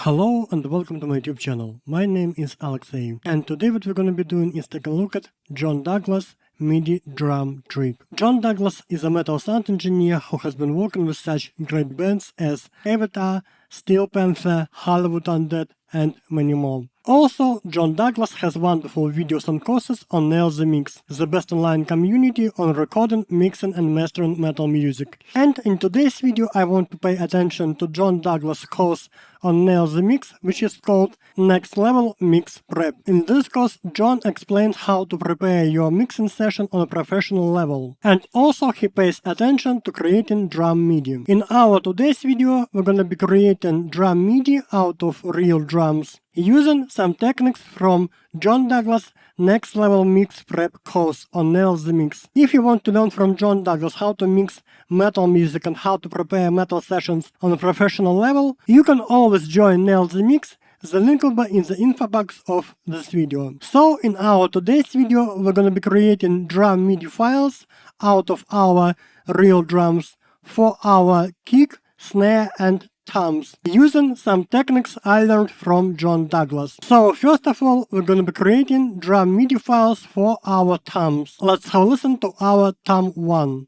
Hello and welcome to my YouTube channel. My name is Alexey, and today what we're going to be doing is take a look at John Douglas MIDI drum trick. John Douglas is a metal sound engineer who has been working with such great bands as Avatar, Steel Panther, Hollywood Undead, and many more. Also, John Douglas has wonderful videos and courses on Nail the Mix, the best online community on recording, mixing and mastering metal music. And in today's video I want to pay attention to John Douglas' course on Nail the Mix, which is called Next Level Mix Prep. In this course, John explains how to prepare your mixing session on a professional level. And also he pays attention to creating drum MIDI. In our today's video, we're gonna be creating drum MIDI out of real drums, using some techniques from John Douglas' Next Level Mix Prep course on Nail the Mix. If you want to learn from John Douglas how to mix metal music and how to prepare metal sessions on a professional level, you can always join Nail the Mix. The link will be in the info box of this video. So in our today's video, we're gonna be creating drum MIDI files out of our real drums for our kick, snare and toms, using some techniques I learned from John Douglas. So first of all, we're going to be creating drum MIDI files for our toms. Let's have a listen to our tom 1.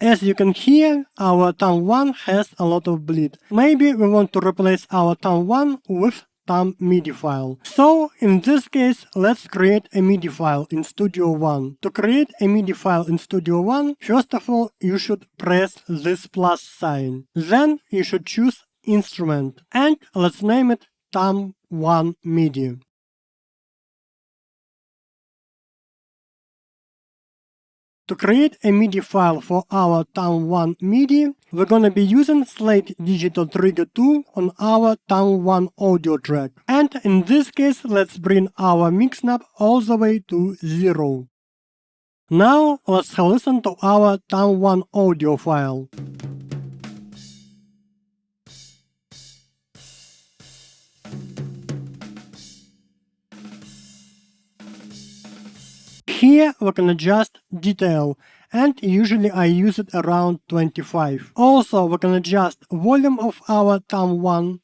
As you can hear, our tom 1 has a lot of bleed. Maybe we want to replace our tom 1 with tom MIDI file. So in this case, let's create a MIDI file in Studio One. To create a MIDI file in Studio One, first of all, you should press this plus sign. Then you should choose Instrument, and let's name it tom 1 MIDI. To create a MIDI file for our tom 1 MIDI, we're gonna be using Slate Digital Trigger 2 on our tom 1 audio track. And in this case, let's bring our mix knob all the way to 0. Now, let's have a listen to our tom 1 audio file. Here we can adjust detail, and usually I use it around 25. Also we can adjust volume of our tom 1.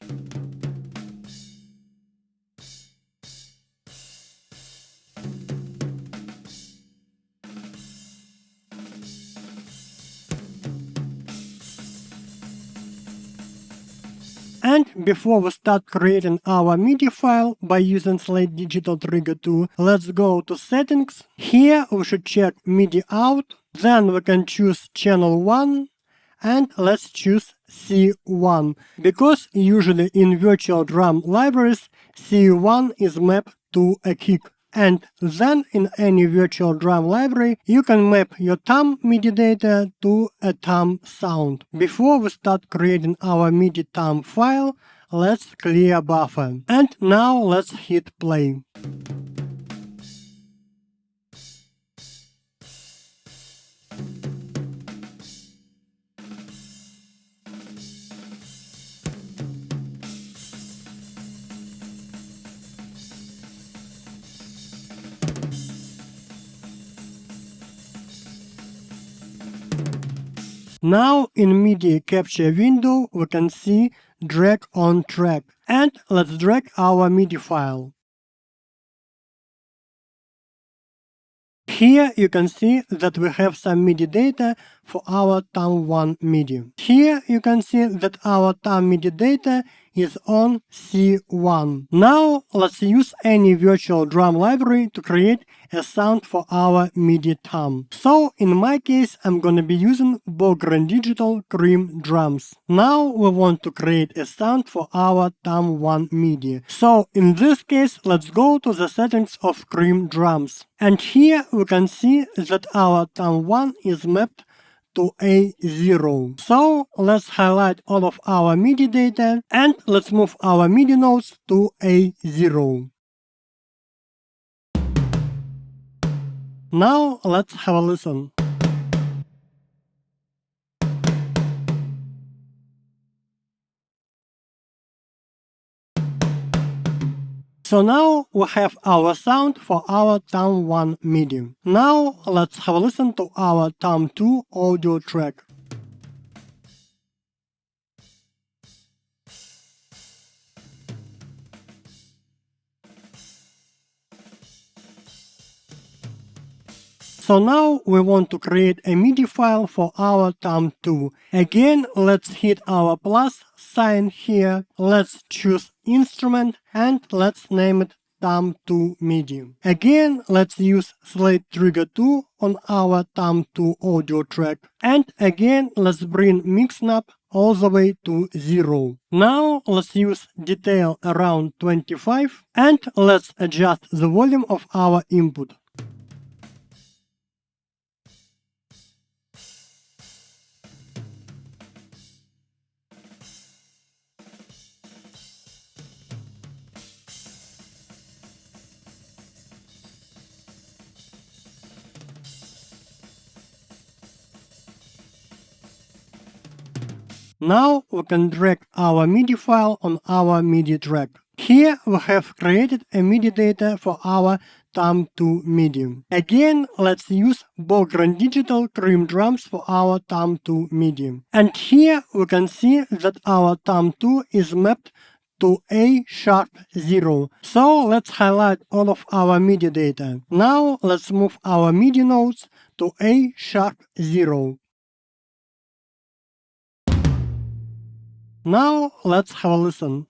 And before we start creating our MIDI file by using Slate Digital Trigger 2, let's go to Settings. Here we should check MIDI out, then we can choose Channel 1, and let's choose C1, because usually in virtual drum libraries, C1 is mapped to a kick. And then in any virtual drum library, you can map your tom MIDI data to a tom sound. Before we start creating our MIDI tom file, let's clear buffer. And now let's hit play. Now in MIDI capture window we can see drag on track, and let's drag our MIDI file. Here you can see that we have some MIDI data for our tom 1 MIDI. Here you can see that our tom MIDI data is on C1. Now let's use any virtual drum library to create a sound for our MIDI tom. So in my case I'm gonna be using Bogren Digital Cream drums. Now we want to create a sound for our tom 1 MIDI. So in this case let's go to the settings of Cream drums. And here we can see that our tom 1 is mapped to A0. So let's highlight all of our MIDI data and let's move our MIDI notes to A0. Now let's have a listen. So now we have our sound for our Tom 1 MIDI. Now let's have a listen to our Tom 2 audio track. So now we want to create a MIDI file for our Tom 2. Again, let's hit our plus sign here. Let's choose instrument and let's name it Tom 2 MIDI. Again, let's use slate trigger 2 on our Tom 2 audio track. And again, let's bring mix knob all the way to 0. Now let's use detail around 25 and let's adjust the volume of our input. Now we can drag our MIDI file on our MIDI track. Here we have created a MIDI data for our Tom 2 MIDI. Again, let's use background digital cream drums for our Tom 2 MIDI. And here we can see that our Tom 2 is mapped to A#0. So let's highlight all of our MIDI data. Now let's move our MIDI notes to A#0. Now let's have a listen.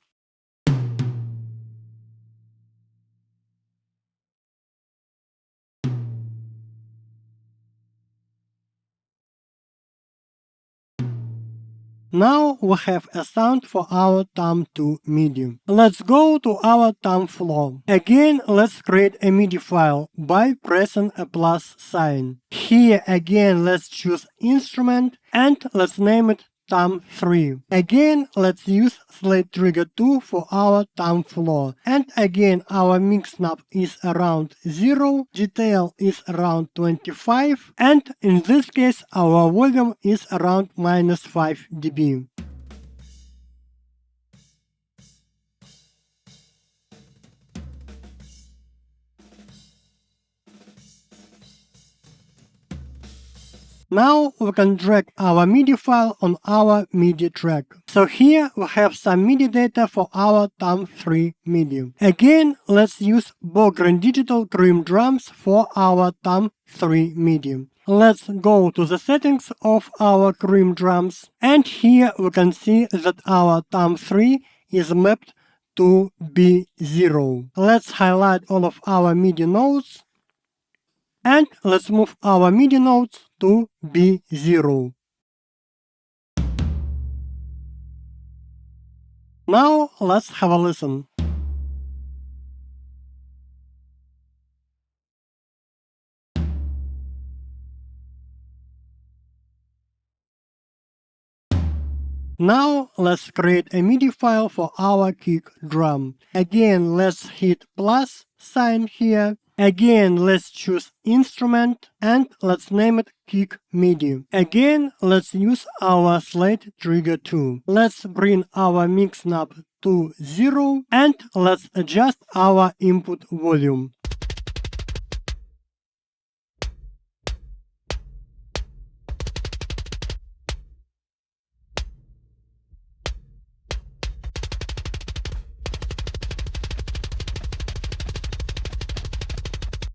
Now we have a sound for our Tom 2 MIDI. Let's go to our Tom floor. Again, let's create a MIDI file by pressing a plus sign. Here again, let's choose instrument and let's name it Tom 3. Again, let's use slate trigger 2 for our Tom floor. And again, our mix knob is around 0, detail is around 25, and in this case, our volume is around -5 dB. Now we can drag our MIDI file on our MIDI track. So here we have some MIDI data for our Tom 3 MIDI. Again, let's use background digital cream drums for our Tom 3 MIDI. Let's go to the settings of our cream drums, and here we can see that our Tom 3 is mapped to B0. Let's highlight all of our MIDI notes. And let's move our MIDI notes to B0. Now let's have a listen. Now let's create a MIDI file for our kick drum. Again, let's hit plus sign here. Again, let's choose instrument and let's name it kick MIDI. Again, let's use our slate trigger 2. Let's bring our mix knob to 0 and let's adjust our input volume.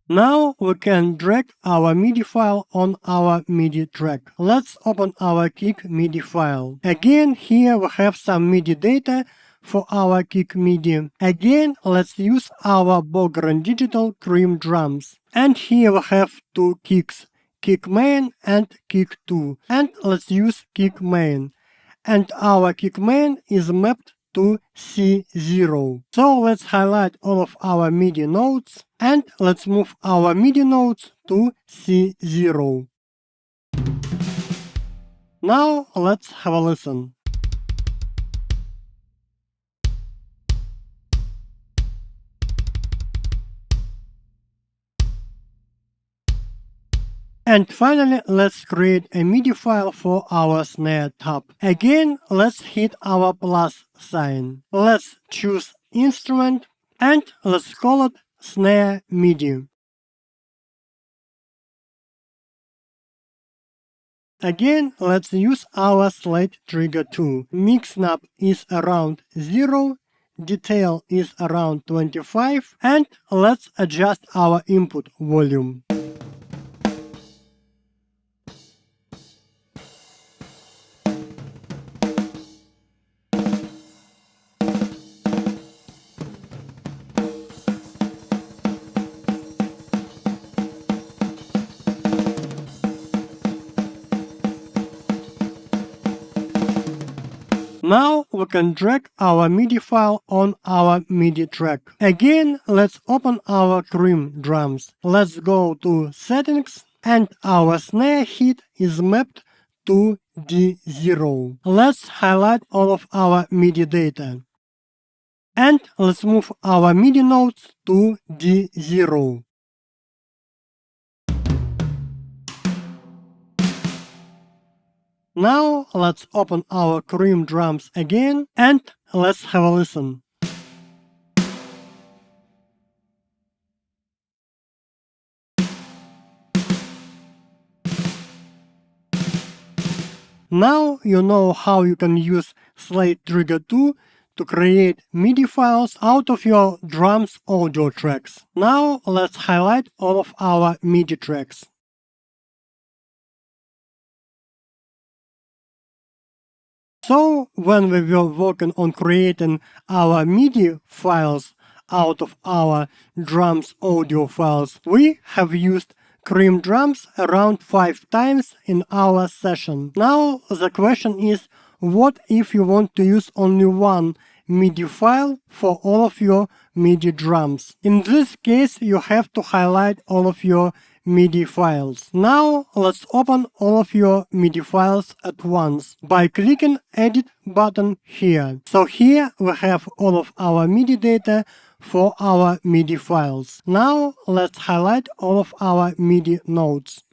Now we can drag our MIDI file on our MIDI track. Let's open our kick MIDI file. Again, here we have some MIDI data for our kick MIDI. Again, let's use our background digital cream drums. And here we have two kicks, kick main and kick 2. And let's use kick main. And our kick main is mapped to C0. So let's highlight all of our MIDI notes and let's move our MIDI notes to C0. Now let's have a listen. And finally, let's create a MIDI file for our snare top. Again, let's hit our plus sign. Let's choose instrument and let's call it snare Midi. Again, let's use our slide trigger tool. Mix snap is around 0, detail is around 25, and let's adjust our input volume. Now we can drag our MIDI file on our MIDI track. Again, let's open our Cream drums. Let's go to Settings, and our snare hit is mapped to D0. Let's highlight all of our MIDI data. And let's move our MIDI notes to D0. Now let's open our Cream drums again and let's have a listen. Now you know how you can use Slide Trigger 2 to create MIDI files out of your drums audio tracks. Now let's highlight all of our MIDI tracks. So when we were working on creating our MIDI files out of our drums audio files, we have used Cream drums around 5 times in our session. Now the question is, what if you want to use only one MIDI file for all of your MIDI drums? In this case, you have to highlight all of your MIDI files. Now let's open all of your MIDI files at once by clicking Edit button here. So here we have all of our MIDI data for our MIDI files. Now let's highlight all of our MIDI notes.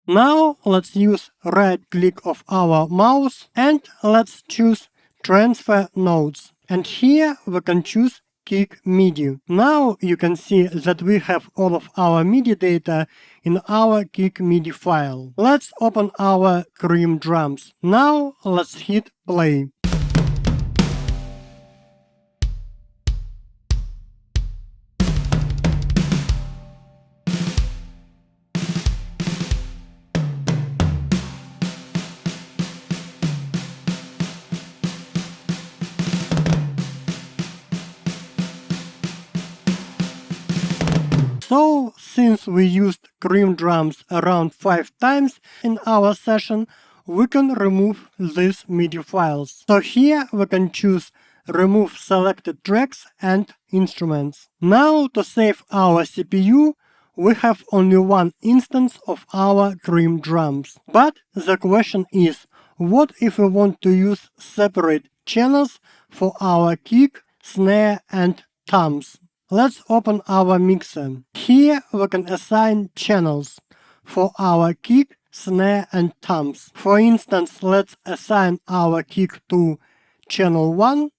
Now let's use right click of our mouse and let's choose Transfer Notes. And here we can choose Kick MIDI. Now you can see that we have all of our MIDI data in our Kick MIDI file. Let's open our Cream drums. Now let's hit play. So, since we used Cream drums around 5 times in our session, we can remove these MIDI files. So here we can choose Remove selected tracks and instruments. Now to save our CPU, we have only one instance of our Cream drums. But the question is, what if we want to use separate channels for our kick, snare and toms? Let's open our mixer. Here we can assign channels for our kick, snare and toms. For instance, let's assign our kick to channel 1.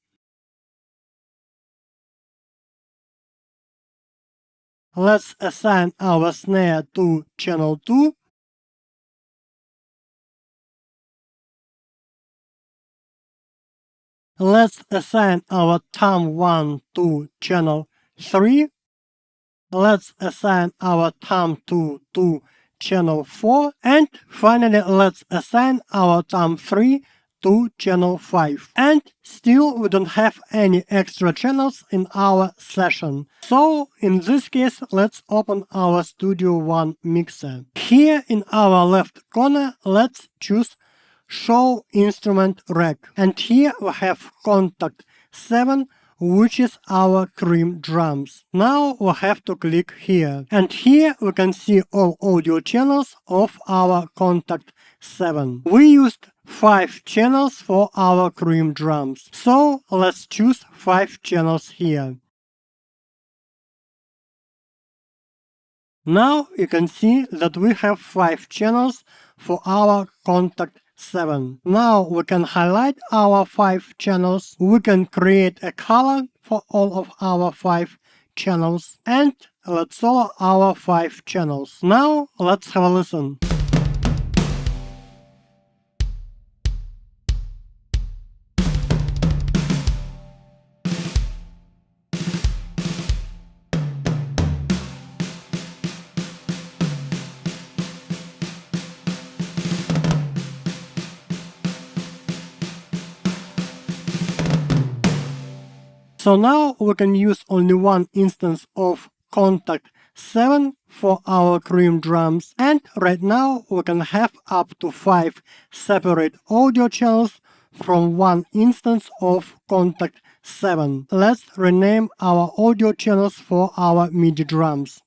Let's assign our snare to channel 2. Let's assign our tom 1 to channel 3. Let's assign our tom 2 to channel 4. And finally, let's assign our tom 3 to channel 5. And still we don't have any extra channels in our session. So in this case, let's open our Studio One mixer. Here in our left corner, let's choose Show Instrument Rack. And here we have contact 7, which is our Cream drums. Now we have to click here. And here we can see all audio channels of our contact 7. We used 5 channels for our Cream drums. So let's choose 5 channels here. Now you can see that we have 5 channels for our contact 7. Now we can highlight our 5 channels. We can create a color for all of our 5 channels. And let's solo our 5 channels. Now let's have a listen. So now we can use only one instance of contact 7 for our cream drums, and right now we can have up to 5 separate audio channels from one instance of contact 7. Let's rename our audio channels for our MIDI drums.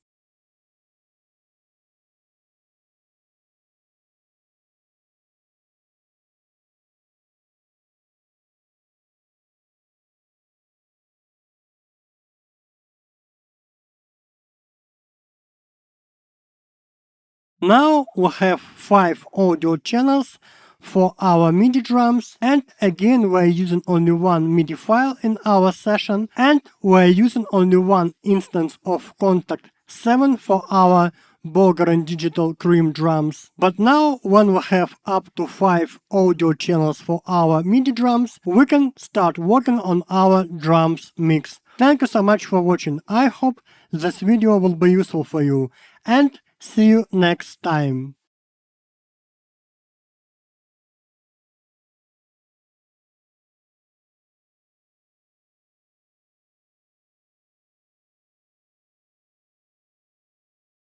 Now we have 5 audio channels for our MIDI drums, and again we're using only one MIDI file in our session, and we're using only one instance of contact 7 for our Bulgarian digital cream drums. But now when we have up to 5 audio channels for our MIDI drums, we can start working on our drums mix. Thank you so much for watching. I hope this video will be useful for you, and see you next time.